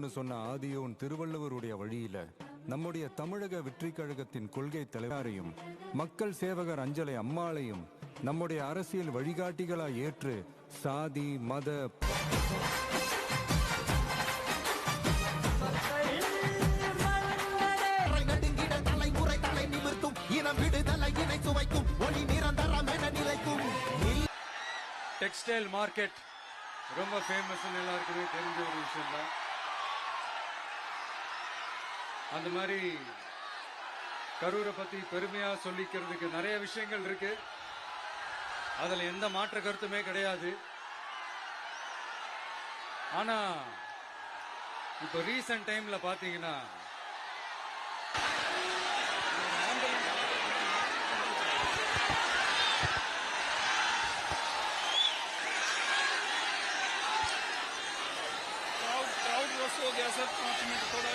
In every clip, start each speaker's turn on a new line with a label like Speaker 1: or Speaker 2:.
Speaker 1: வேண்டும்னு சொன்ன ஆதியோன் திருவள்ளுவருடைய வழியில நம்முடைய தமிழக வெற்றி கழகத்தின் கொள்கை தலைவரையும் மக்கள் சேவகர் அஞ்சலை அம்மாளையும் நம்முடைய அரசியல் வழிகாட்டிகளாய் ஏற்று சாதி மத
Speaker 2: டெக்ஸ்டைல் மார்க்கெட் ரொம்ப ஃபேமஸ் எல்லாருக்குமே தெரிஞ்ச ஒரு விஷயம் தான். அந்த மாதிரி கரூரை பத்தி பெருமையா சொல்லிக்கிறதுக்கு நிறைய விஷயங்கள் இருக்கு. அதுல எந்த மாற்ற கருத்துமே கிடையாது. ஆனா இப்ப ரீசன்ட் டைம்ல பாத்தீங்கன்னா
Speaker 3: हो गया सर 5 मिनट थोड़ा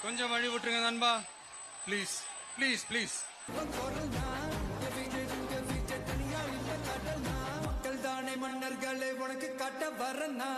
Speaker 2: கொஞ்சம் வழி விட்டுருங்க நண்பா, ப்ளீஸ் ப்ளீஸ் ப்ளீஸ்.
Speaker 4: மக்கள் தானே மன்னர்களை உனக்கு காட்ட வரனா